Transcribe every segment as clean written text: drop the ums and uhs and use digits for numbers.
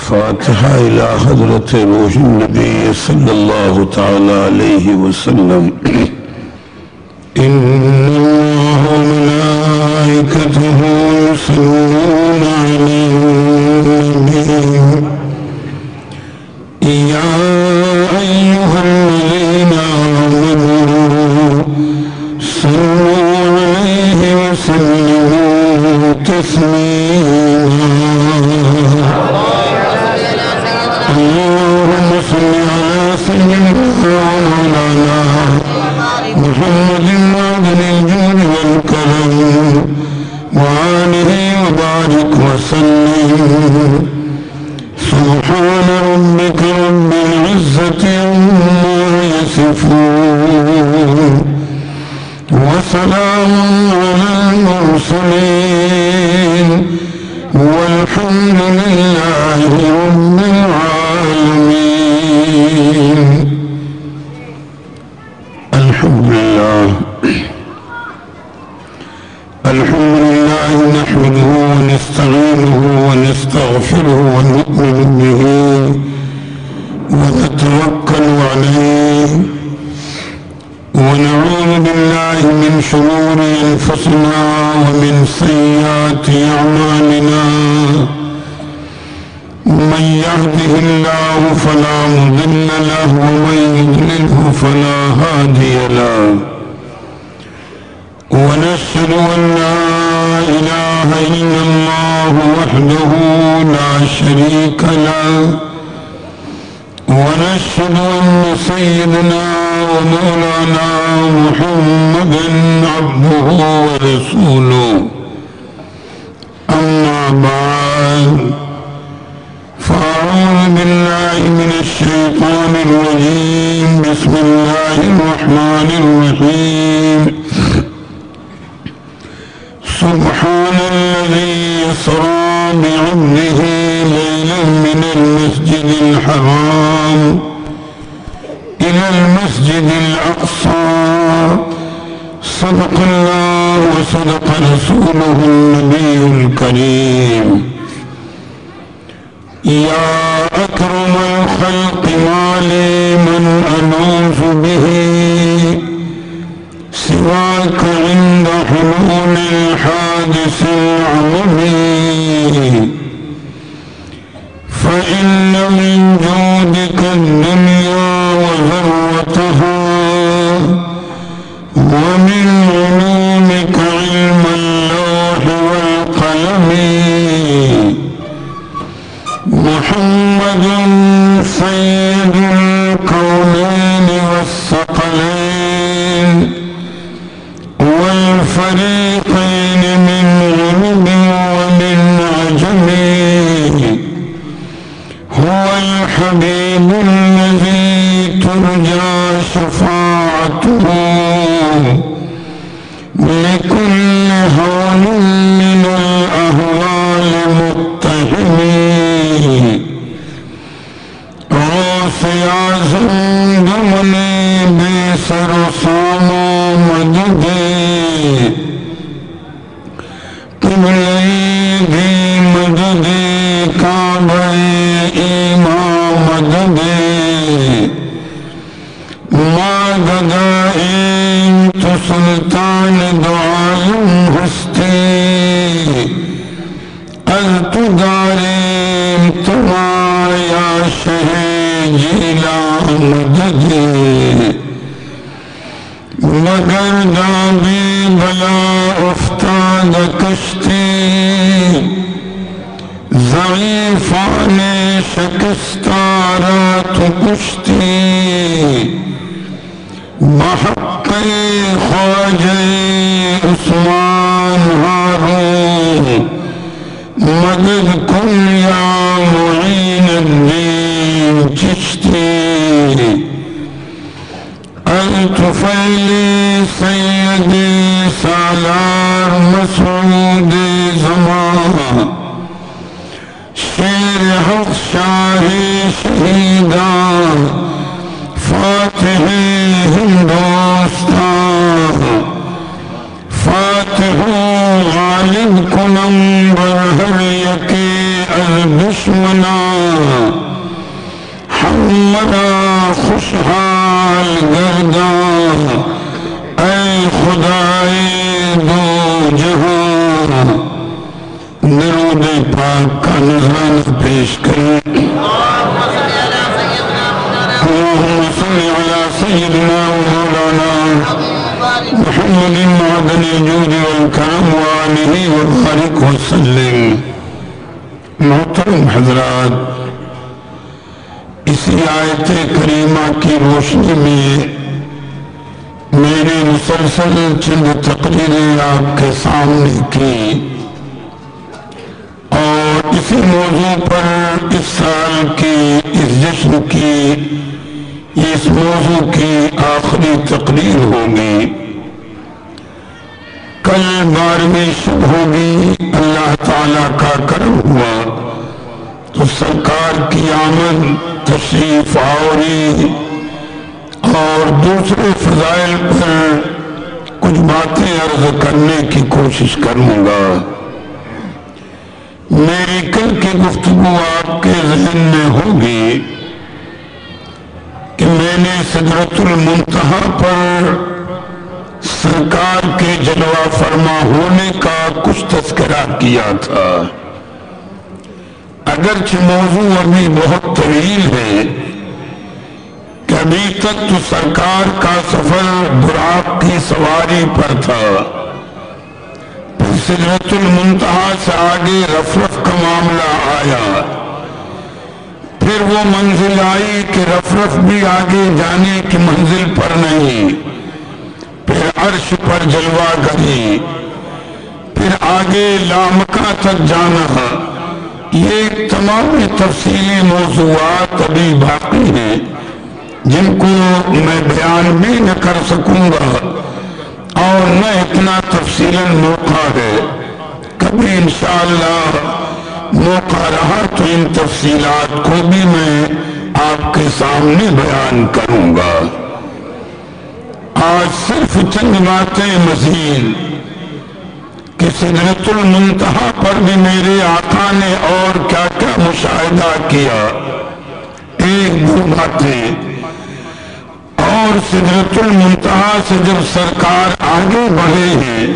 الفاتحة إلى حضرة روح النبي صلى الله تعالى عليه وسلم. إن الله وملائكته يصلون على النبي يا أيها الذين آمنوا صلوا عليه وسلموا تسليما. اللهم صل على سيدنا مولانا محمد معدن الجود والكرم وآله وبارك وسلم. سبحان ربك رب العزة عما يصفون وسلام على المرسلين والحمد لله رب العالمين. الحمد لله نحمده ونستعينه ونستغفره ونؤمن به ونتوكل عليه ونعوذ بالله من شرور أنفسنا ومن سيئات أعمالنا. من يهده الله فلا مضل له ومن يضلله فلا هادي له. ونشهد أن لا إله إلا الله وحده لا شريك له. ونشهد أن سيدنا ومولانا محمدا عبده ورسوله. أما بعد فأعوذ بالله من الشيطان الرجيم. بسم الله الرحمن الرحيم. سبحان الذي يسرى بعبده ليلا من المسجد الحرام إلى المسجد الأقصى. صدق الله وصدق رسوله النبي الكريم. يا أكرم الخلق ما لي من ألوذ به سواك عند حلول الحادث العظيم. فإن من جودك الدنيا وذرتها ومن علومك علم اللوح والقلم. محمد سيد الكونين والثقلين والفريقين من غرب ومن عجم. هو الحبيب الذي ترجى شفاعته لكل هول من الأهوال متهم. غوث اعظم دمني بسر صوم مددي قبلي بھی مددی کعبہ امام مددی. ماددا انت سلطان دعالم ہستی انت داریم تمایا شہ جیلا مددی. مگر دابی بلا افتاد کشتی ضعیفان شکستارات کشتی. بحق خواجہ عثمان ہارون مدد کن یا معین الدین چشتی. الطفیلی سیدی سالار مسعود زمان شیر حق شاہی شہیدان فاتح ہندوستان. فاتح غالب کنم بر ہر یکی الدشمنان. ہمارا خوشحال گرداں اے خدائے دو جہاں درود پاک کا نذرانہ پیش کریں اللہم صلی علی سیدنا و مولانا محمد معدن الجود والکرم وآلہ وبارک وسلم محترم حضرات اسی آیت کریمہ کی روشنی میں میں نے مسلسل چند تقریریں آپ کے سامنے کی اور اسی موضوع پر اس سال کی اس جشن کی اس موضوع کی آخری تقریر ہوگی کل 12ویں شب ہوگی اللہ تعالیٰ کا کرم ہوا تو سرکار کی آمد تشریف آوری اور دوسرے فضائل پر کچھ باتیں عرض کرنے کی کوشش کروں گا میری کل کی گفتگو آپ کے ذہن میں ہوگی کہ میں نے سدرۃ المنتہا پر سرکار کے جلوہ فرما ہونے کا کچھ تذکرہ کیا تھا اگرچہ موضوع ابھی بہت طویل ہے کہ ابھی تک تو سرکار کا سفر براق کی سواری پر تھا پھر سدرۃ المنتہا سے آگے رفرف کا معاملہ آیا پھر وہ منزل آئی کہ رفرف بھی آگے جانے کی منزل پر نہیں پھر عرش پر جلوہ گری پھر آگے لامکہ تک جانا یہ تمام تفصیلی موضوعات ابھی باقی ہیں جن کو میں بیان بھی نہ کر سکوں گا اور نہ اتنا تفصیلاً موقع ہے کبھی انشاءاللہ موقع رہا تو ان تفصیلات کو بھی میں آپ کے سامنے بیان کروں گا آج صرف چند باتیں مزید کہ سدرۃ المنتہا پر بھی میرے آقا نے اور کیا کیا مشاہدہ کیا ایک دو باتیں اور سدرۃ المنتہا سے جب سرکار آگے بڑھے ہیں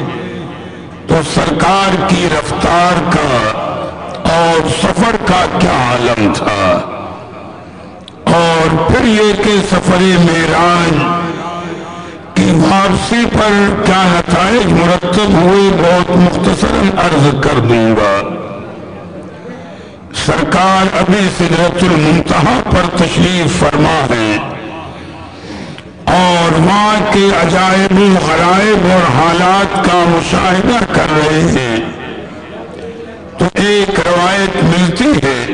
تو سرکار کی رفتار کا اور سفر کا کیا عالم تھا اور پھر یہ کہ سفر معراج کی واپسی پر کیا نتائج مرتب ہوئے بہت مختصراً عرض کر دوں گا سرکار ابھی سدرۃ المنتہا پر تشریف فرما ہے اور وہاں کے عجائب و غرائب اور حالات کا مشاہدہ کر رہے ہیں تو ایک روایت ملتی ہے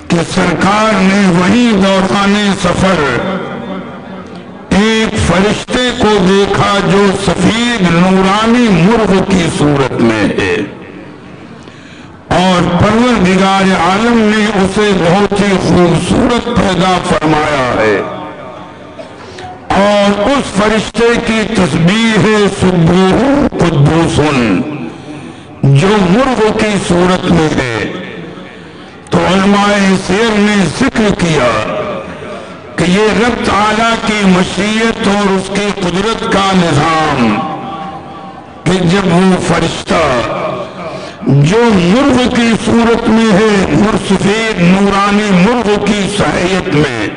کہ سرکار نے وہیں دوران سفر ایک فرشتے کو دیکھا جو سفید نورانی مرغ کی صورت میں ہے اور پروردگار عالم نے اسے بہت ہی خوبصورت پیدا فرمایا ہے اور اس فرشتے کی تسبیح ہے سبوح قدوس جو مرغ کی صورت میں ہے تو علماء سیر نے ذکر کیا کہ یہ رب تعالیٰ کی مشیت اور اس کی قدرت کا نظام کہ جب وہ فرشتہ جو مرغ کی صورت میں ہے سفید نورانی مرغ کی صحیحت میں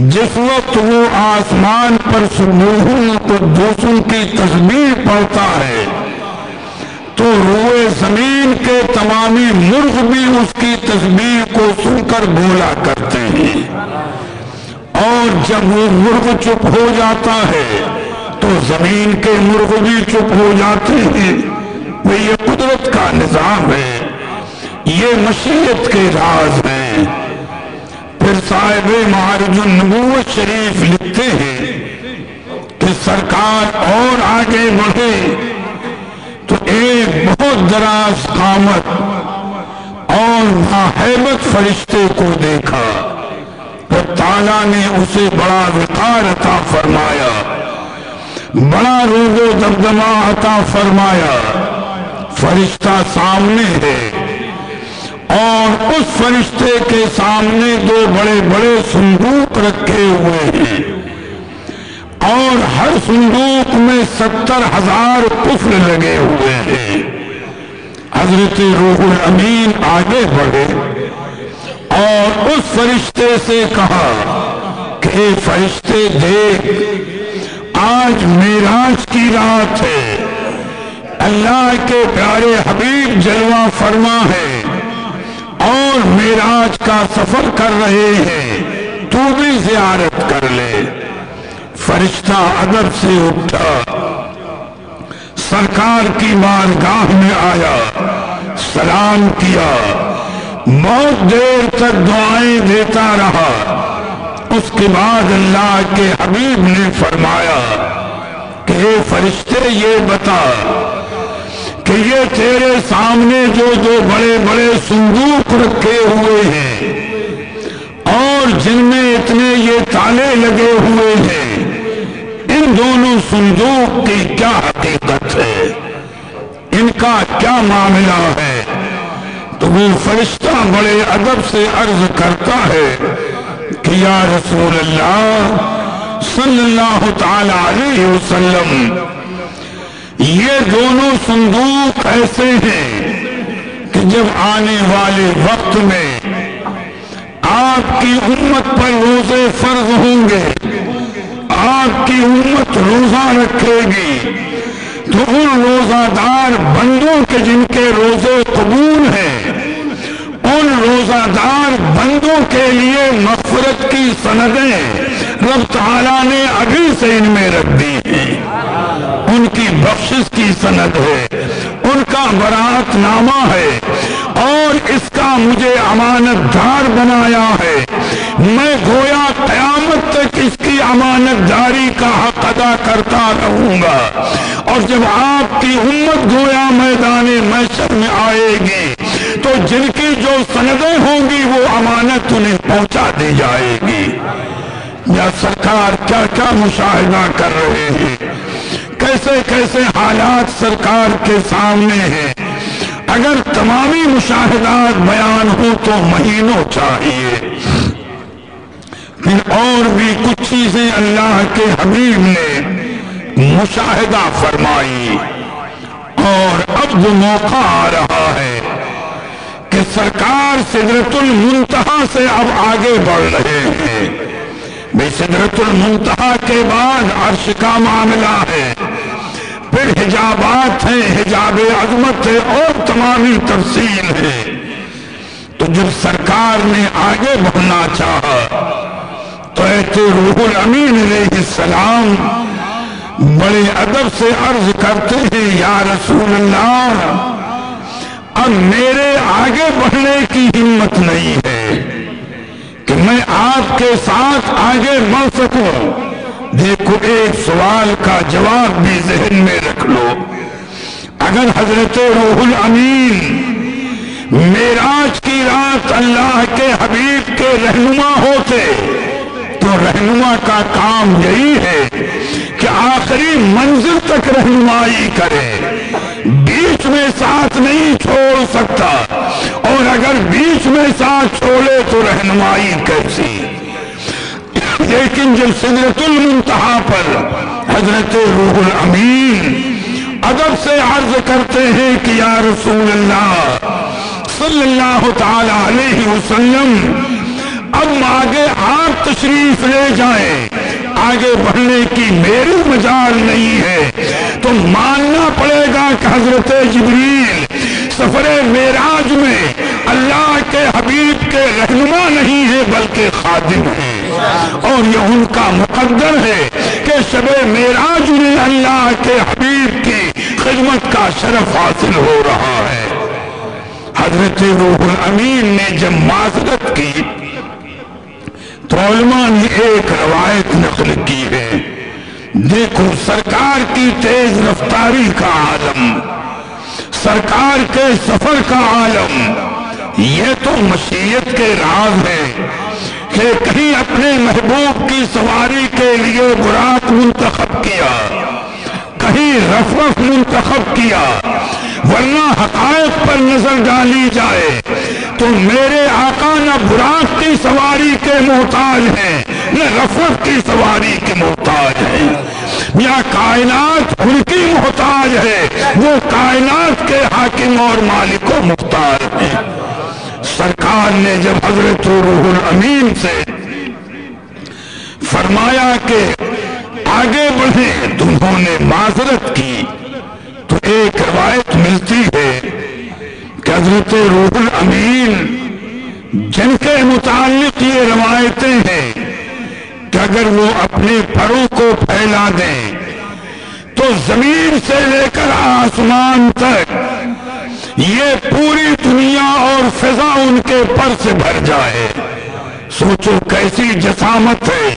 جس وقت وہ آسمان پر سبوح قدوس کی تسبیح پڑھتا ہے تو روئے زمین کے تمامی مرغ بھی اس کی تسبیح کو سن کر بولا کرتے ہیں اور جب وہ مرغ چپ ہو جاتا ہے تو زمین کے مرغ بھی چپ ہو جاتے ہیں وہ یہ قدرت کا نظام ہے یہ مشیت کے راز ہیں پھر صاحب معارج النبوت شریف لکھتے ہیں کہ سرکار اور آگے بڑھے تو ایک بہت دراز قامت اور ہیبت فرشتے کو دیکھا تو تعالیٰ نے اسے بڑا وقار عطا فرمایا بڑا روب و دمدمہ عطا فرمایا فرشتہ سامنے ہے اور اس فرشتے کے سامنے دو بڑے بڑے صندوق رکھے ہوئے ہیں اور ہر صندوق میں 70,000 قفل لگے ہوئے ہیں۔ حضرت روح الامین آگے بڑھے اور اس فرشتے سے کہا کہ اے فرشتے دیکھ، آج معراج کی رات ہے، اللہ کے پیارے حبیب جلوہ فرما ہے اور معراج کا سفر کر رہے ہیں، تو بھی زیارت کر لے۔ فرشتہ ادب سے اٹھا، سرکار کی بارگاہ میں آیا، سلام کیا، بہت دیر تک دعائیں دیتا رہا۔ اس کے بعد اللہ کے حبیب نے فرمایا کہ اے فرشتے یہ بتا کہ یہ تیرے سامنے جو دو بڑے بڑے صندوق رکھے ہوئے ہیں اور جن میں اتنے یہ تالے لگے ہوئے ہیں، ان دونوں صندوق کی کیا حقیقت ہے، ان کا کیا معاملہ ہے؟ تو وہ فرشتہ بڑے ادب سے عرض کرتا ہے کہ یا رسول اللہ صلی اللہ تعالی علیہ وسلم، یہ دونوں صندوق ایسے ہیں کہ جب آنے والے وقت میں آپ کی امت پر روزے فرض ہوں گے، آپ کی امت روزہ رکھے گی، تو ان روزہ دار بندوں کے جن کے روزے قبول ہیں، ان روزہ دار بندوں کے لیے مغفرت کی سندیں رب تعالیٰ نے ابھی سے ان میں رکھ دی ہیں، ان کی بخشش کی سند ہے، ان کا برات نامہ ہے اور اس کا مجھے امانت دار بنایا ہے۔ میں گویا قیامت تک اس کی امانت داری کا حق ادا کرتا رہوں گا، اور جب آپ کی امت گویا میدان محشر میں آئے گی تو جن کی جو سندیں ہوں گی وہ امانت انہیں پہنچا دی جائے گی۔ یا سرکار کیا کیا مشاہدہ کر رہے ہیں، کیسے کیسے حالات سرکار کے سامنے ہیں۔ اگر تمامی مشاہدات بیان ہو تو مہینوں چاہیے۔ پھر اور بھی کچھ چیزیں اللہ کے حبیب نے مشاہدہ فرمائی، اور اب وہ موقع آ رہا ہے کہ سرکار سدرۃ المنتہا سے اب آگے بڑھ رہے ہیں۔ بے سدرۃ المنتہا کے بعد عرش کا معاملہ ہے، پھر حجابات ہیں، حجاب عظمت ہے اور تمامی تفصیل ہے۔ تو جب سرکار نے آگے بڑھنا چاہا تو ایت روح الامین علیہ السلام بڑے ادب سے عرض کرتے ہیں یا رسول اللہ، اب میرے آگے بڑھنے کی ہمت نہیں ہے کہ میں آپ کے ساتھ آگے بڑھ سکوں۔ دیکھو ایک سوال کا جواب بھی ذہن میں رکھ لو، اگر حضرت روح الامین معراج کی رات اللہ کے حبیب کے رہنما ہوتے تو رہنما کا کام یہی ہے کہ آخری منزل تک رہنمائی کرے، بیچ میں ساتھ نہیں چھوڑ سکتا، اور اگر بیچ میں ساتھ چھوڑے تو رہنمائی کیسی؟ لیکن جب سدرۃ المنتہا پر حضرت روح الامین ادب سے عرض کرتے ہیں کہ یا رسول اللہ صلی اللہ تعالی علیہ وسلم، اب آگے آپ تشریف لے جائیں، آگے بڑھنے کی میری مجال نہیں ہے، تو ماننا پڑے گا کہ حضرت جبریل سفر معراج میں اللہ کے حبیب کے رہنما نہیں ہے بلکہ خادم ہیں، اور یہ ان کا مقدر ہے کہ شب معراج میں اللہ کے حبیب کی خدمت کا شرف حاصل ہو رہا ہے۔ حضرت روح الامین نے جب معذرت کی تو علماء نے ایک روایت نقل کی ہے، دیکھو سرکار کی تیز رفتاری کا عالم، سرکار کے سفر کا عالم، یہ تو مشیت کے راز ہے کہ کہیں اپنے محبوب کی سواری کے لیے براق منتخب کیا، کہیں رفرف منتخب کیا، ورنہ حقائق پر نظر ڈالی جائے تو میرے آقا نہ براق کی سواری کے محتاج ہیں نہ رفعت کی سواری کے محتاج ہیں، یا کائنات ان کی محتاج ہے، وہ کائنات کے حاکم اور مالک و مختار ہیں۔ سرکار نے جب حضرت روح الامین سے فرمایا کہ آگے بڑھیں، تمہوں نے معذرت کی، تو ایک روایت ملتی ہے کہ حضرت روح الامین جن کے متعلق یہ روایتیں ہیں کہ اگر وہ اپنے پروں کو پھیلا دیں تو زمین سے لے کر آسمان تک یہ پوری دنیا اور فضا ان کے پر سے بھر جائے۔ سوچو کیسی جسامت ہے،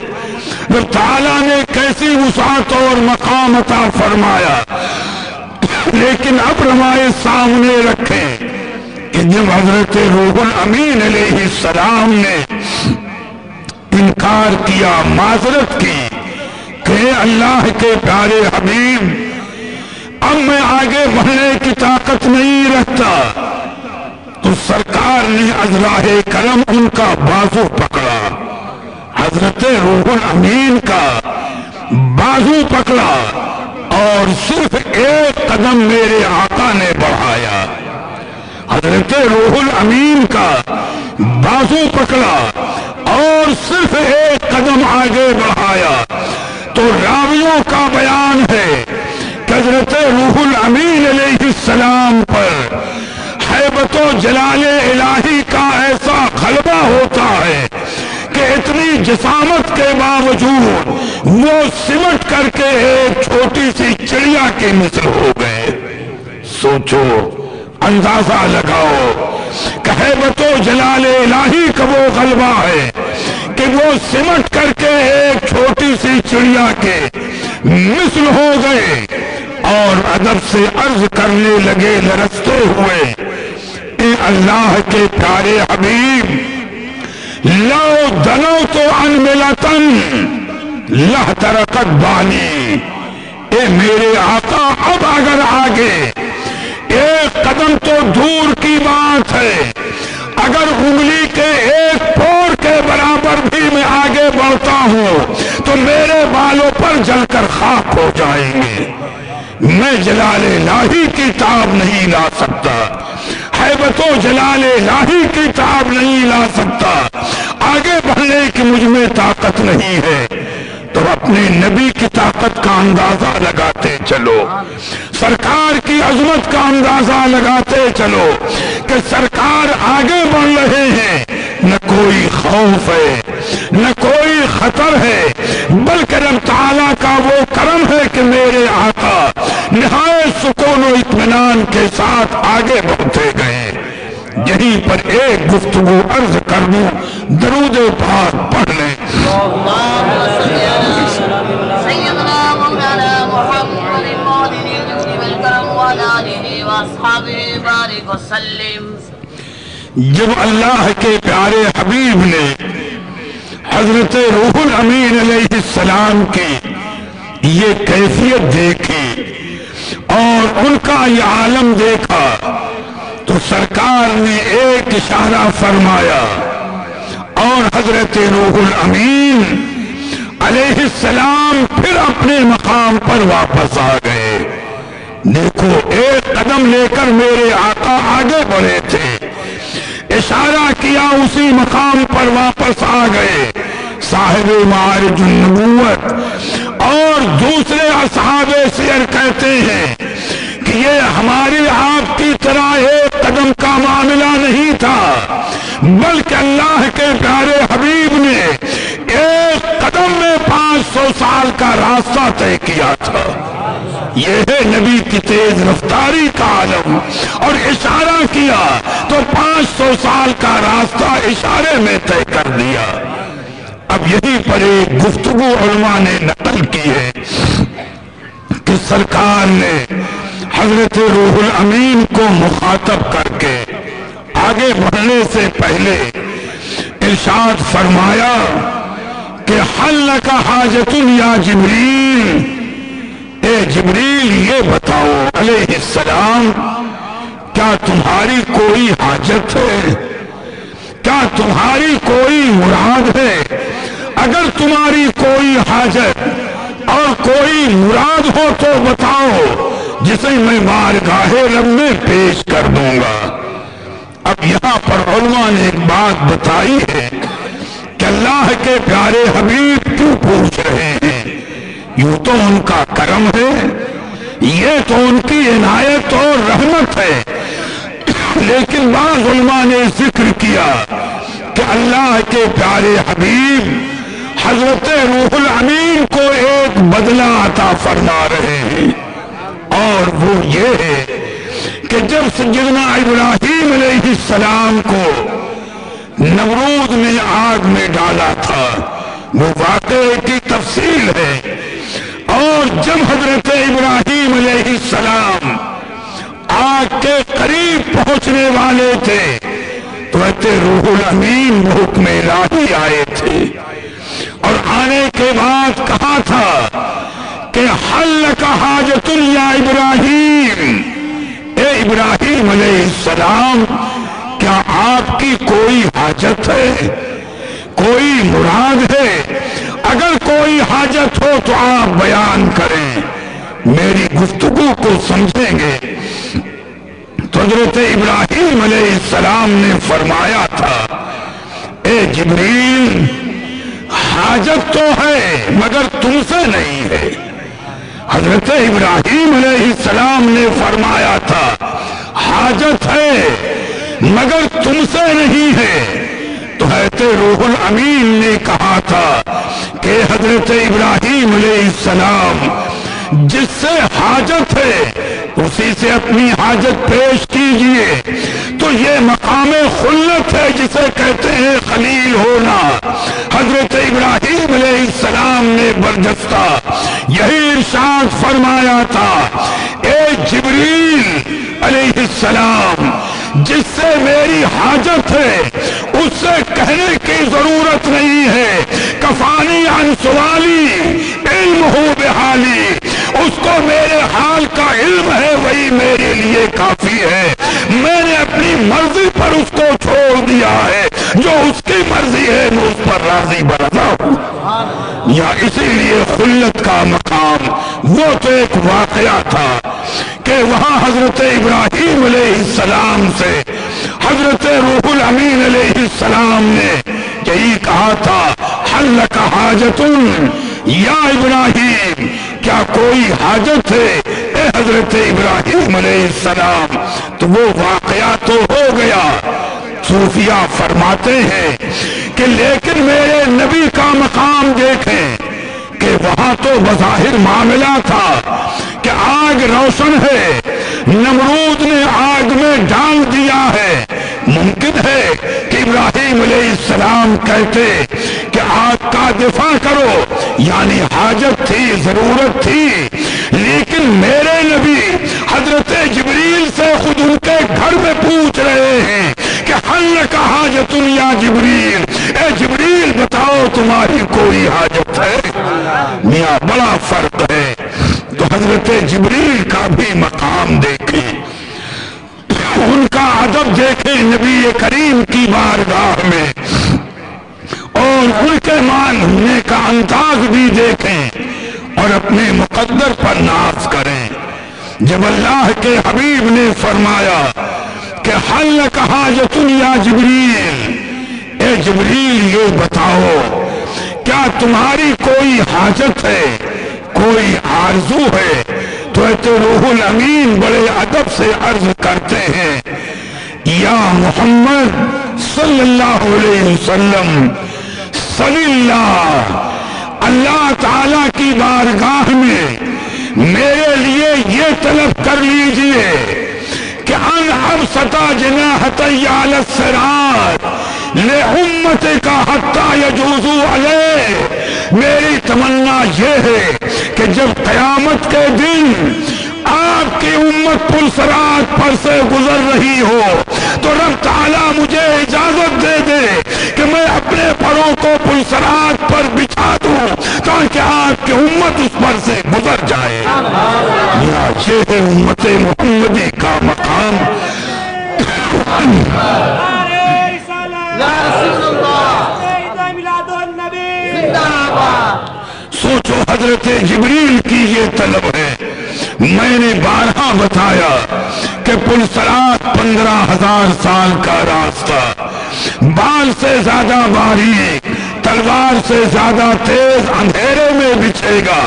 رب تعالیٰ نے کیسی وسعت اور مقام عطا فرمایا۔ لیکن اب روایت سامنے رکھیں کہ جب حضرت روح الامین علیہ السلام نے انکار کیا، معذرت کی کہ اللہ کے پیارے حبیب اب میں آگے بڑھنے کی طاقت نہیں رکھتا، تو سرکار نے از راہ کرم ان کا بازو پکڑا، حضرت روح الامین کا بازو پکڑا اور صرف ایک قدم میرے آقا نے بڑھایا۔ حضرت روح الامین کا بازو پکڑا اور صرف ایک قدم آگے بڑھایا، تو راویوں کا بیان ہے کہ حضرت روح الامین علیہ السلام پر ہیبت و جلال الہی کا ایسا غلبہ ہوتا ہے کہ اتنی جسامت کے باوجود وہ سمٹ کر کے ایک چھوٹی سی چڑیا کے مثل ہو گئے۔ سوچو، اندازہ لگاؤ کہ ہیبت و جلال الہی کا وہ غلبہ ہے کہ وہ سمٹ کر کے ایک چھوٹی سی چڑیا کے مثل ہو گئے اور ادب سے عرض کرنے لگے لرزتے ہوئے، اے اللہ کے پیارے حبیب، لو دنوت عن ملتن لہترقت بانی، اے میرے آقا اب اگر آگے ایک قدم تو دور کی بات ہے، اگر انگلی کے ایک پور کے برابر بھی میں آگے بڑھتا ہوں تو میرے بالوں پر جل کر خاک ہو جائیں گے۔ میں جلال الہی کی تاب نہیں لا سکتا، ہیبت و جلال الہی کی تاب نہیں لا سکتا، آگے بڑھنے کی مجھ میں طاقت نہیں ہے۔ تو اپنے نبی کی طاقت کا اندازہ لگاتے چلو، سرکار کی عظمت کا اندازہ لگاتے چلو کہ سرکار آگے بڑھ رہے ہیں، نہ کوئی خوف ہے نہ کوئی خطر ہے، بلکہ رب تعالیٰ کا وہ کرم ہے کہ میرے آقا نہایت سکون و اطمینان کے ساتھ آگے بڑھتے گئے۔ یہیں پر ایک گفتگو عرض کر دوں، درود پاک پڑھ لیں۔ جب اللہ کے پیارے حبیب نے حضرت روح الامین علیہ السلام کی یہ کیفیت دیکھی اور ان کا یہ عالم دیکھا تو سرکار نے ایک اشارہ فرمایا اور حضرت روح الامین علیہ السلام پھر اپنے مقام پر واپس آ گئے۔ دیکھو، ایک قدم لے کر میرے آقا آگے بڑھے تھے، اشارہ کیا اسی مقام پر واپس آ گئے۔ صاحب معارج النبوت اور دوسرے اصحاب سیر کہتے ہیں کہ یہ ہماری آپ کی طرح ایک قدم کا معاملہ نہیں تھا، بلکہ اللہ کے پیارے حبیب نے ایک قدم میں 500 سال کا راستہ طے کیا تھا۔ یہ ہے نبی کی تیز رفتاری کا عالم، اور اشارہ کیا تو 500 سال کا راستہ اشارے میں طے کر دیا۔ اب یہی پر ایک گفتگو علماء نے نقل کی ہے کہ سرکار نے حضرت روح الامین کو مخاطب کر کے آگے بڑھنے سے پہلے ارشاد فرمایا کہ حل لک حاجت یا جبریل، اے جبریل یہ بتاؤ علیہ السلام، کیا تمہاری کوئی حاجت ہے؟ کیا تمہاری کوئی مراد ہے؟ اگر تمہاری کوئی حاجت اور کوئی مراد ہو تو بتاؤ، جسے میں بارگاہ رب میں پیش کر دوں گا۔ اب یہاں پر علماء نے ایک بات بتائی ہے کہ اللہ کے پیارے حبیب کیوں پوچھ رہے ہیں؟ یوں تو ان کا کرم ہے، یہ تو ان کی عنایت اور رحمت ہے، لیکن بعض علماء نے ذکر کیا کہ اللہ کے پیارے حبیب حضرت روح الامین کو ایک بدلہ عطا فرما رہے ہیں، اور وہ یہ ہے کہ جب سیدنا ابراہیم علیہ السلام کو نمرود نے آگ میں ڈالا تھا، وہ واقعے کی تفصیل ہے، اور جب حضرت ابراہیم علیہ السلام آگ کے قریب پہنچنے والے تھے تو روح الامین حکم الہی آئے تھے، اور آنے کے بعد کہا تھا کہ حل لک حاجت یا ابراہیم، اے ابراہیم علیہ السلام کیا آپ کی کوئی حاجت ہے، کوئی مراد ہے؟ اگر کوئی حاجت ہو تو آپ بیان کریں، میری گفتگو کو سمجھیں گے۔ تو حضرت ابراہیم علیہ السلام نے فرمایا تھا، اے جبریل حاجت تو ہے مگر تم سے نہیں ہے۔ حضرت ابراہیم علیہ السلام نے فرمایا تھا، حاجت ہے مگر تم سے نہیں ہے۔ تو حضرت روح الامین نے کہا تھا کہ حضرت ابراہیم علیہ السلام جس سے حاجت ہے اسی سے اپنی حاجت پیش کیجئے۔ تو یہ مقام خلت ہے جسے کہتے ہیں خلیل ہونا۔ حضرت ابراہیم علیہ السلام نے برجستہ یہی ارشاد فرمایا تھا، اے جبریل علیہ السلام جس سے میری حاجت ہے اس سے کہنے کی ضرورت نہیں ہے، کفانی عن سوالی علمہ بحالی، اس کو میرے حال کا علم ہے، وہی میرے لیے کافی ہے۔ میں نے اپنی مرضی پر اس کو چھوڑ دیا ہے، جو اس کی مرضی ہے میں اس پر راضی برضا ہوں۔ یا اسی لیے خلت کا مقام وہ تو ایک واقعہ تھا کہ وہاں حضرت ابراہیم علیہ السلام سے حضرت روح الامین علیہ السلام نے یہی کہا تھا، حل لک حاجت یا ابراہیم، کیا کوئی حاجت ہے اے حضرت ابراہیم علیہ السلام؟ تو وہ واقعہ تو ہو گیا۔ صوفیہ فرماتے ہیں کہ لیکن میرے نبی کا مقام دیکھیں کہ وہاں تو بظاہر معاملہ تھا کہ آگ روشن ہے، نمرود نے آگ میں ڈال دیا ہے۔ ممکن ہے کہ ابراہیم علیہ السلام کہتے کہ آگ کا دفاع کرو، یعنی حاجت تھی، ضرورت تھی، لیکن میرے نبی حضرت جبریل سے خود ان کے گھر میں پوچھ رہے ہیں کہ حل لک حاجت یا جبریل، اے جبریل بتاؤ تمہاری کوئی حاجت ہے؟ میاں بڑا فرق ہے۔ تو حضرت جبریل کا بھی مقام دیکھیں، ان کا ادب دیکھیں نبی کریم کی بارگاہ میں، اور ان کے ماننے کا انداز بھی دیکھیں اور اپنے مقدر پر ناز کریں۔ جب اللہ کے حبیب نے فرمایا کہ حل لک حاجت یا جبریل، اے جبریل یہ بتاؤ کیا تمہاری کوئی حاجت ہے، کوئی آرزو ہے؟ تو روح الامین بڑے ادب سے عرض کرتے ہیں، یا محمد صلی اللہ علیہ وسلم صلی اللہ، اللہ تعالیٰ کی بارگاہ میں میرے لیے یہ طلب کر لیجئے کہ ان ابسط جناحتی علی الصراط لأمتک حتی یجوزوا علیہ، میری تمنا یہ ہے کہ جب قیامت کے دن آپ کی امت پل صراط پر سے گزر رہی ہو تو رب تعالیٰ مجھے اجازت دے دے کہ میں اپنے پروں کو پل صراط پر بچھا دوں تاکہ آپ کی امت اس پر سے گزر جائے۔ یہ ہے امت محمدی کا مقام۔ سوچو حضرت جبریل کی یہ طلب ہے. میں نے بارہا بتایا کہ پلسرات 15,000 سال کا راستہ، بال سے زیادہ باریک، تلوار سے زیادہ تیز اندھیرے میں بچھے گا.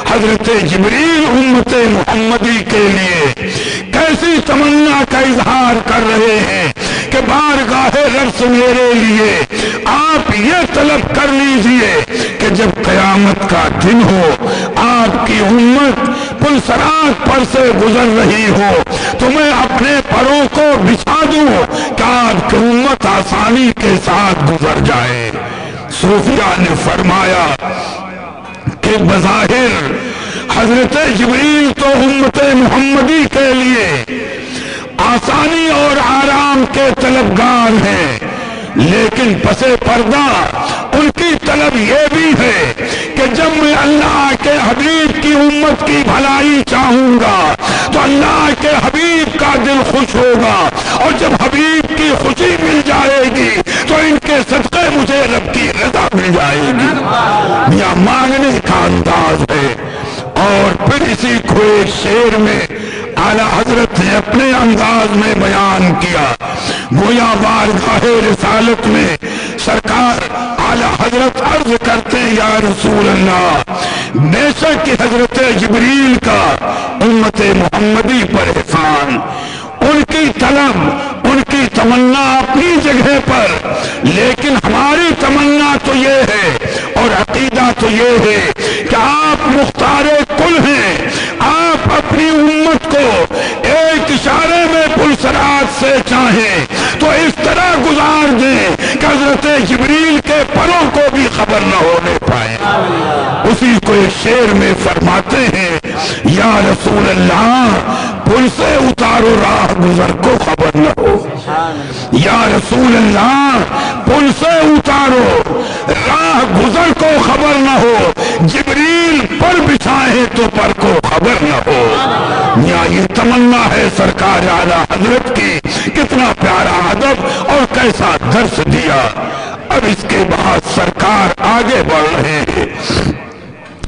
حضرت جبریل امت محمدی کے لیے کیسی تمنا کا اظہار کر رہے ہیں کہ بارگاہ رب سے میرے لیے آپ یہ طلب کر لیجئے کہ جب قیامت کا دن ہو، آپ کی امت پلسرات پر سے گزر رہی ہو، تو میں اپنے پروں کو بچھا دوں کہ آپ کی امت آسانی کے ساتھ گزر جائے. صوفیاء نے فرمایا کہ بظاہر حضرت جبریل تو امت محمدی کے لیے آسانی اور آرام کے طلبگار ہیں، لیکن پس پردہ ان کی طلب یہ بھی ہے کہ جب میں اللہ کے حبیب کی امت کی بھلائی چاہوں گا تو اللہ کے حبیب کا دل خوش ہوگا، اور جب حبیب کی خوشی مل جائے گی تو ان کے صدقے مجھے رب کی رضا مل جائے گی. یہ مانگنے کا انداز ہے. اور پھر اسی کو ایک شعر میں اعلیٰ حضرت نے اپنے انداز میں بیان کیا. گویا بارگاہ رسالت میں سرکار اعلیٰ حضرت عرض کرتے ہیں، یا رسول اللہ، بے شک کہ حضرت جبریل کا امت محمدی پر احسان، ان کی طلب، ان کی تمنا اپنی جگہ پر، لیکن ہماری تمنا تو یہ ہے اور عقیدہ تو یہ ہے کہ آپ مختار کل ہیں. آپ اپنی امت کو ایک اشارے میں پلسرات سے چاہیں تو اس طرح گزار دیں کہ حضرت جبریل کے پروں کو بھی خبر نہ ہونے پائے. اسی کو ایک شعر میں فرماتے ہیں، یا رسول اللہ، پل سے اتارو راہ گزر کو خبر نہ ہو. یا رسول اللہ، پل سے اتارو راہ گزر کو خبر نہ ہو. جبریل پر بچھائے تو پر کو خبر نہ ہو. یہ تمنا ہے سرکار اعلیٰ حضرت کی. کتنا پیارا ادب اور کیسا درس دیا. اب اس کے بعد سرکار آگے بڑھ رہے ہیں.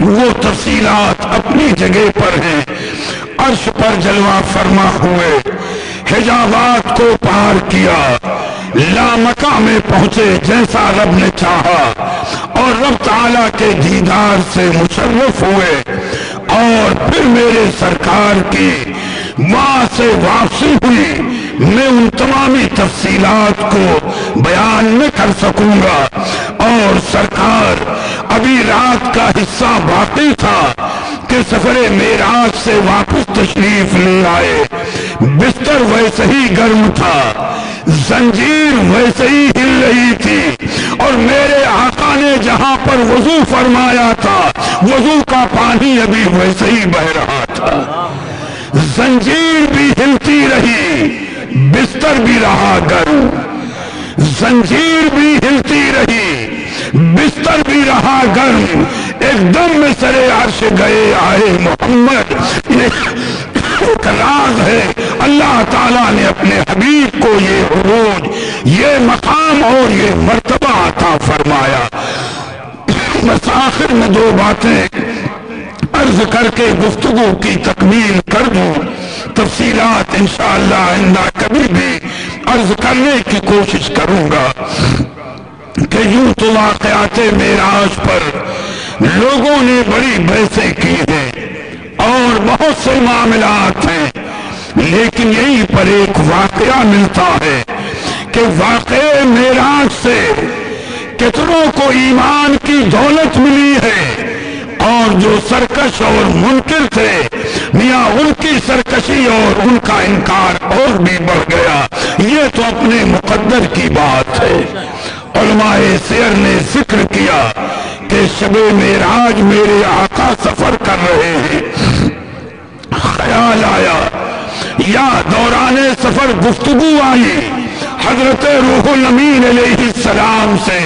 وہ تفصیلات اپنی جگہ پر ہیں. عرش پر جلوہ فرما ہوئے، حجابات کو پار کیا، لامکہ میں پہنچے جیسا رب نے چاہا، اور رب تعالیٰ کے دیدار سے مشرف ہوئے. اور پھر میرے سرکار کی وہاں سے واپسی ہوئی. میں ان تمامی تفصیلات کو بیان نہ کر سکوں گا. اور سرکار ابھی رات کا حصہ باقی تھا کہ سفر معراج سے واپس تشریف لے آئے. بستر ویسے ہی گرم تھا، زنجیر ویسے ہی ہل رہی تھی، اور میرے آقا نے جہاں پر وضو فرمایا تھا وضو کا پانی ابھی ویسے ہی بہ رہا تھا. زنجیر بھی ہلتی رہی، بستر بھی رہا گرم. زنجیر بھی ہلتی رہی، بستر بھی رہا گرم. ایک دم میں سرے عرش گئے آئے محمد. ایک راز ہے، اللہ تعالیٰ نے اپنے حبیب کو یہ عروج، یہ مقام اور یہ مرتبہ عطا فرمایا. بس آخر میں دو باتیں عرض کر کے گفتگو کی تکمیل کر دوں. تفصیلات انشاءاللہ آئندہ کبھی بھی عرض کرنے کی کوشش کروں گا. کہ یوں تو واقعات معراج پر لوگوں نے بڑی بحثیں کی ہیں اور بہت سے معاملات ہیں، لیکن یہیں پر ایک واقعہ ملتا ہے کہ واقعہ معراج سے کتنوں کو ایمان کی دولت ملی ہے، اور جو سرکش اور منکر تھے میاں ان کی سرکشی اور ان کا انکار اور بھی بڑھ گیا. یہ تو اپنے مقدر کی بات ہے. علماء سیر نے ذکر کیا کہ شب معراج میرے آقا سفر کر رہے ہیں. خیال آیا یا دوران سفر گفتگو آئی حضرت روح الامین علیہ السلام سے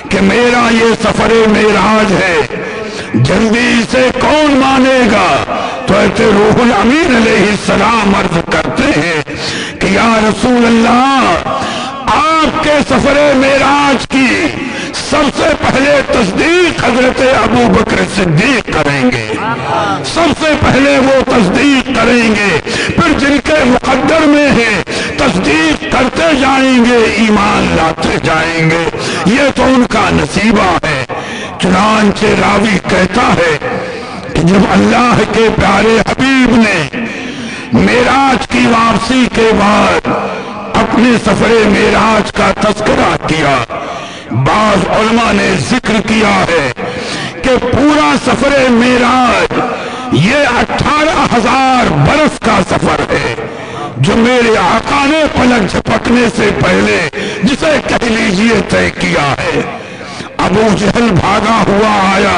کہ میرا یہ سفر معراج ہے، جلدی سے کون مانے گا؟ تو حضرت روح الامین علیہ السلام عرض کرتے ہیں کہ یا رسول اللہ، آپ کے سفر معراج کی سب سے پہلے پہلے تصدیق حضرت ابو بکر صدیق کریں گے، سب سے پہلے وہ تصدیق کریں گے، پھر جن کے مقدر میں ہے تصدیق کرتے جائیں گے، ایمان لاتے جائیں گے، یہ تو ان کا نصیبہ ہے۔ چنانچہ راوی کہتا ہے کہ جب اللہ کے پیارے حبیب نے معراج کی واپسی کے بعد اپنے سفر معراج کا تذکرہ کیا، بعض علماء نے ذکر کیا ہے کہ پورا سفر معراج یہ 18,000 برس کا سفر ہے جو میرے آقا نے پلک جھپکنے سے پہلے جسے کہہ لیجیے طے کیا ہے۔ ابو جہل بھاگا ہوا آیا،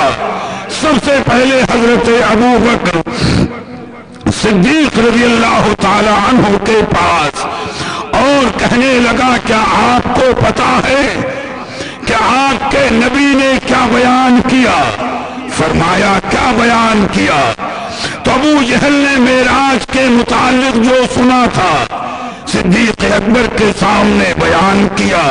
سب سے پہلے حضرت ابو بکر صدیق رضی اللہ تعالی عنہ کے پاس اور کہنے لگا کیا آپ کو پتا ہے کہ آپ کے نبی نے کیا بیان کیا؟ فرمایا کیا بیان کیا؟ تو ابو جہل نے معراج کے متعلق جو سنا تھا صدیق اکبر کے سامنے بیان کیا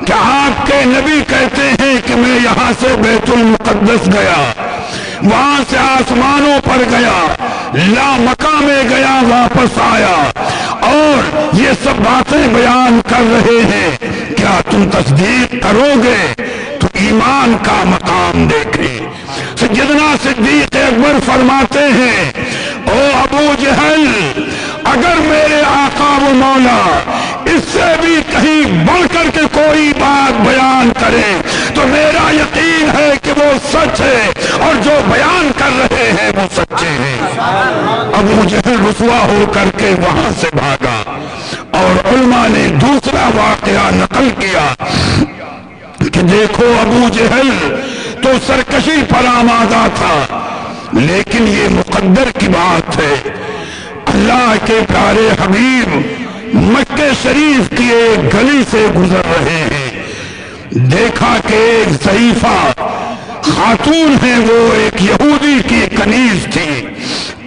کہ آپ کے نبی کہتے ہیں کہ میں یہاں سے بیت المقدس گیا، وہاں سے آسمانوں پر گیا، لا مکان میں گیا، واپس آیا، اور یہ سب باتیں بیان کر رہے ہیں، کیا تم تصدیق کرو گے؟ تو ایمان کا مقام دیکھیں۔ سیدنا صدیق اکبر فرماتے ہیں او ابو جہل، اگر میرے آقا و مولا اس سے بھی کہیں بڑھ کر کے کوئی بات بیان کرے تو میرا یقین ہے کہ وہ سچ ہے اور جو بیان کر رہے ہیں وہ سچے ہیں۔ ابو جہل رسوا ہو کر کے وہاں سے بھاگا، اور علماء نے دوسرا واقعہ نقل کیا کہ دیکھو ابو جہل تو سرکشی پر آمادہ تھا، لیکن یہ مقدر کی بات ہے، اللہ کے پیارے حبیب مکہ شریف کی ایک گلی سے گزر رہے ہیں، دیکھا کہ ایک ضعیفہ خاتون ہے، وہ ایک یہودی کی کنیز تھی،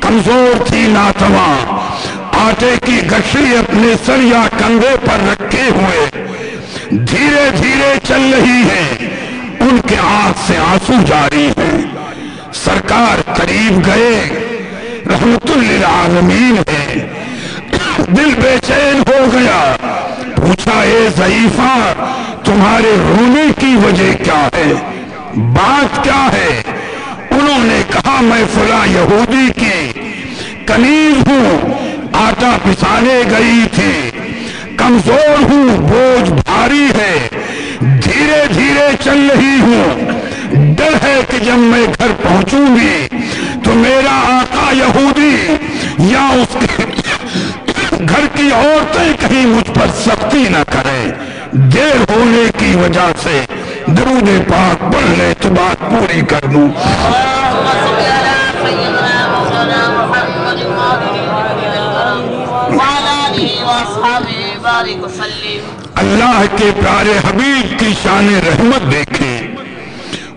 کمزور تھی، ناتواں، آٹے کی گٹھری اپنے سر یا کندھے پر رکھے ہوئے دھیرے دھیرے چل رہی ہے، ان کے آنکھ سے آنسو جاری ہیں۔ سرکار قریب گئے، رحمت للعالمین ہے، دل بے چین ہو گیا، پوچھا اے ضعیفہ تمہارے رونے کی وجہ کیا ہے، بات کیا ہے؟ انہوں نے کہا میں فلاں یہودی کی کنیز ہوں، آٹا پسانے گئی تھی، کمزور ہوں، بوجھ بھاری ہے، دھیرے دھیرے چل رہی ہوں، ڈر ہے کہ جب میں گھر پہنچوں گی تو میرا آقا یہودی یا اس کے گھر کی عورتیں کہیں مجھ پر سختی نہ کریں، دیر ہونے کی وجہ سے درود پاک پڑھ لے تو بات پوری کر دوں۔ اللہ کے پیارے حبیب کی شان رحمت دیکھیں،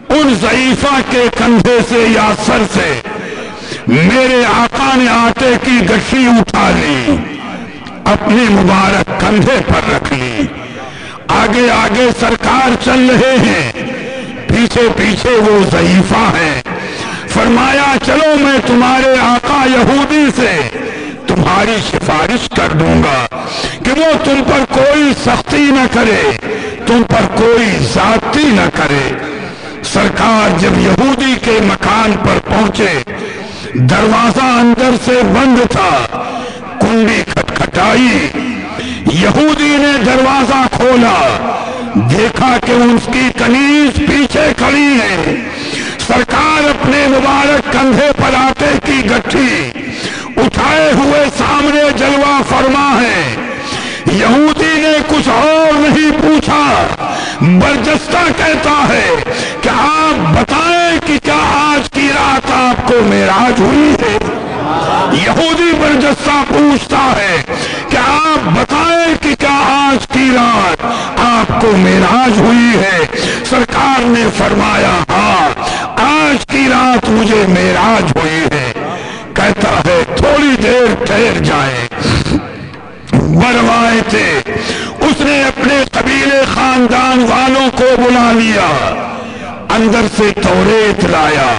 ان ضعیفہ کے کندھے سے یا سر سے میرے آقا نے آٹے کی گٹھری اٹھا لی، اپنے مبارک کندھے پر رکھ لی، آگے آگے سرکار چل رہے ہیں، پیچھے پیچھے وہ ضعیفہ ہیں، فرمایا چلو میں تمہارے آقا یہودی سے تمہاری سفارش کر دوں گا کہ وہ تم پر کوئی سختی نہ کرے، تم پر کوئی زیادتی نہ کرے۔ سرکار جب یہودی کے مکان پر پہنچے، دروازہ اندر سے بند تھا، کنڈی کھٹکھٹائی، یہودی نے دروازہ کھولا، دیکھا کہ اس کی کنیز پیچھے کھڑی ہے، سرکار اپنے مبارک کندھے پر آٹے کی گٹھی اٹھائے ہوئے سامنے جلوہ فرما ہے۔ یہودی نے کچھ اور نہیں پوچھا، برجستہ کہتا ہے کہ آپ بتائیں کہ کیا آج کی رات آپ کو معراج ہوئی ہے؟ یہودی برجستہ پوچھتا ہے کہ آپ بتائیں کہ کیا آج کی رات آپ کو معراج ہوئی ہے؟ سرکار نے فرمایا ہاں آج کی رات مجھے معراج ہوئی ہے۔ کہتا ہے تھوڑی دیر ٹھہر جائیں، بڑھوائے تھے، اس نے اپنے قبیلے خاندان والوں کو بلا لیا، اندر سے توریت لایا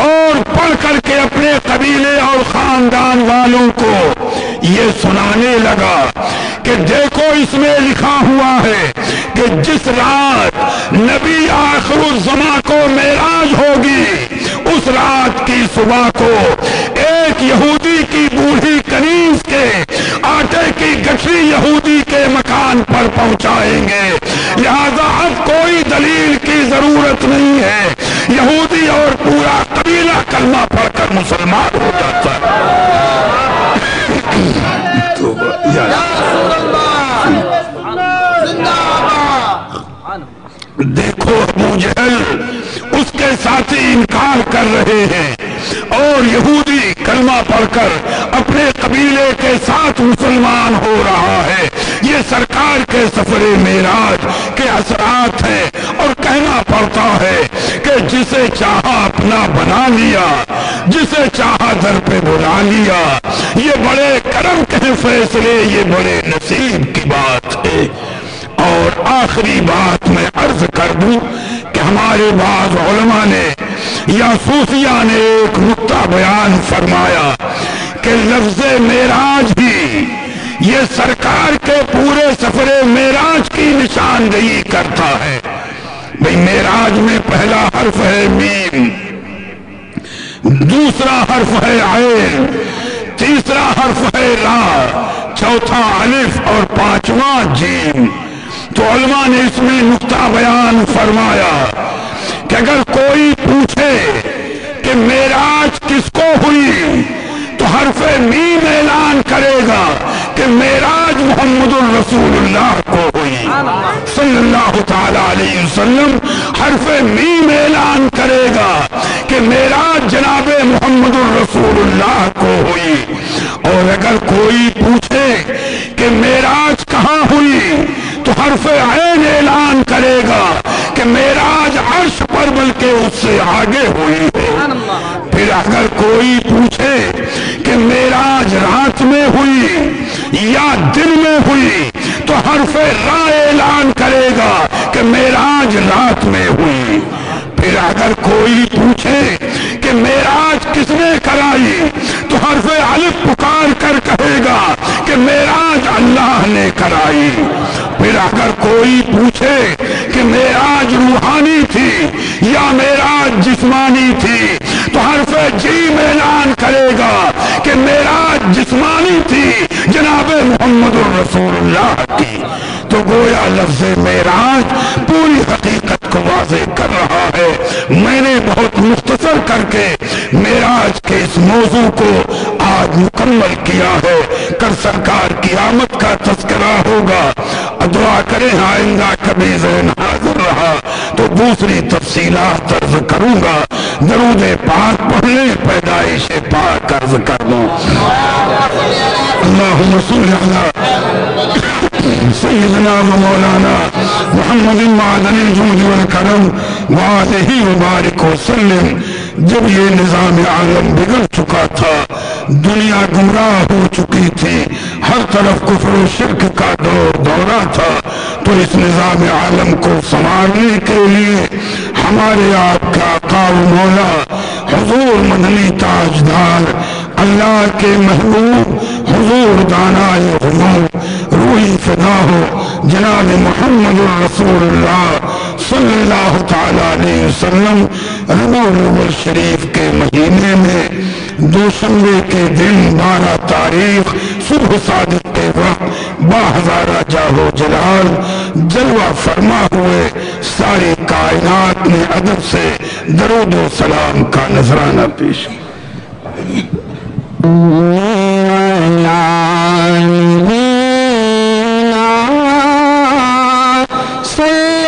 اور پڑھ کر کے اپنے قبیلے اور خاندان والوں کو یہ سنانے لگا کہ دیکھو اس میں لکھا ہوا ہے کہ جس رات نبی آخر الزماں کو معراج ہوگی اس رات کی صبح کو ایک یہودی کی بوڑھی کنیز کے آٹے کی گٹھری یہودی کے مکان پر پہنچائیں گے، لہذا اب کوئی دلیل کی ضرورت نہیں ہے، یہودی اور پورا قبیلہ کلمہ پڑھ کر مسلمان ہو جاتا ہے۔ دیکھو ابو جہل اس کے ساتھی انکار کر رہے ہیں اور یہودی کلمہ پڑھ کر اپنے قبیلے کے ساتھ مسلمان ہو رہا ہے۔ یہ سرکار کے سفر معراج کے اثرات ہیں اور کہنا پڑتا ہے کہ جسے چاہا اپنا بنا لیا، جسے چاہا در پہ بلا لیا، یہ بڑے کرم کے فیصلے، یہ بڑے نصیب کی بات ہے۔ اور آخری بات میں عرض کر دوں کہ ہمارے بعض علماء نے یا صوفیہ نے ایک نقطہ بیان فرمایا کہ لفظ معراج بھی یہ سرکار کے پورے سفر معراج کی نشاندہی کرتا ہے۔ بھئی معراج میں پہلا حرف ہے میم، دوسرا حرف ہے عین، تیسرا حرف ہے را، چوتھا الف اور پانچواں جیم۔ تو علماء نے اس میں نقطہ بیان فرمایا کہ اگر کوئی پوچھے کہ معراج کس کو ہوئی تو حرف میم اعلان کرے گا کہ معراج محمد الرسول اللہ کو ہوئی صلی اللہ تعالی علیہ وسلم، حرف میم اعلان کرے گا کہ معراج جناب محمد الرسول اللہ کو ہوئی۔ اور اگر کوئی پوچھے کہ معراج کہاں ہوئی تو حرف عین اعلان کرے گا کہ معراج عرش پر بلکہ اس سے آگے ہوئی ہے۔ پھر اگر کوئی پوچھے کہ معراج رات میں ہوئی یا دن میں ہوئی تو حرف را اعلان کرے گا کہ معراج رات میں ہوئی۔ پھر اگر کوئی پوچھے کہ معراج کس نے کرائی تو حرف الف پکار کر کہے گا کہ معراج اللہ نے کرائی۔ پھر اگر کوئی پوچھے کہ معراج روحانی تھی یا معراج جسمانی تھی تو حرف جیم اعلان کرے گا کہ معراج جسمانی تھی جناب محمد الرسول اللہ کی۔ تو گویا لفظ معراج پوری حقیقت کو واضح کر رہا ہے۔ میں نے بہت مختصر کر کے معراج کے اس موضوع کو آج مکمل کیا ہے۔ کل سرکار کی آمد کا تذکرہ ہوگا، دعا کریں آئندہ کبھی ذہن حاضر رہا تو دوسری تفصیلات عرض کروں گا۔ درود پاک پڑھ لیں، پیدائش پاک عرض کر دوں۔ اللہم صلی علی سیدنا و مولانا محمد معدن الجود والکرم وآلہ وبارک وسلم۔ جب یہ نظام عالم بگڑ چکا تھا، دنیا گمراہ ہو چکی تھی، ہر طرف کفر و شرک کا دورہ تھا، تو اس نظام عالم کو سنبھالنے کے لیے ہمارے آپ کا آقا و مولا حضور مدنی تاجدار اللہ کے محبوب حضور دانائے غیوب روحی فدا ہو جناب محمد الرسول اللہ صلی اللہ تعالی علیہ وسلم ربیع الاول شریف کے مہینے میں دوشنبے کے دن 12 تاریخ صبح صادق کے وقت باہزارہ جاہ و جلال جلوہ فرما ہوئے ساری کائنات نے ادب سے درود و سلام کا نذرانہ پیش صلی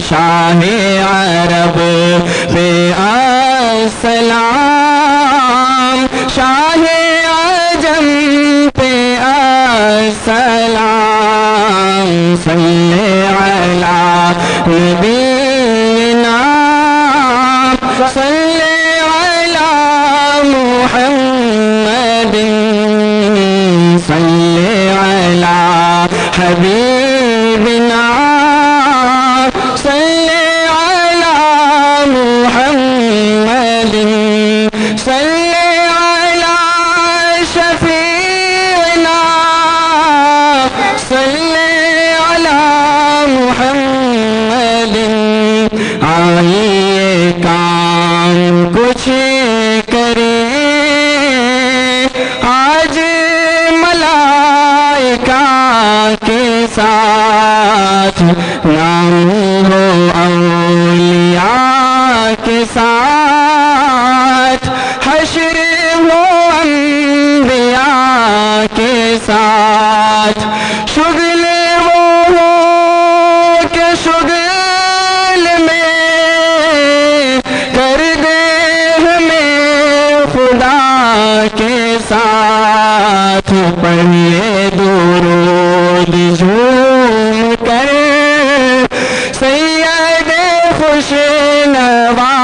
شاہ عرب پہ السلام، شاہ عجم پہ السلام، صلی علی نبینا صلی علی محمد، صلی علی حبیبنا صلی علی محمد، صلی علی شفیعنا صلی علی محمد۔ آئیے کام کچھ کرے آج ملائکہ کے ساتھ، نام ہو اولیاء کے ساتھ، حشر ہو انبیاء کے ساتھ، شغل وہ ہو کہ شغل میں کر دے ہمیں خدا کے ساتھ، پڑھیے درود جھوم کر سید خوش نوا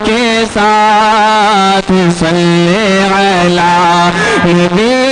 کے ساتھ، صلی علی نبی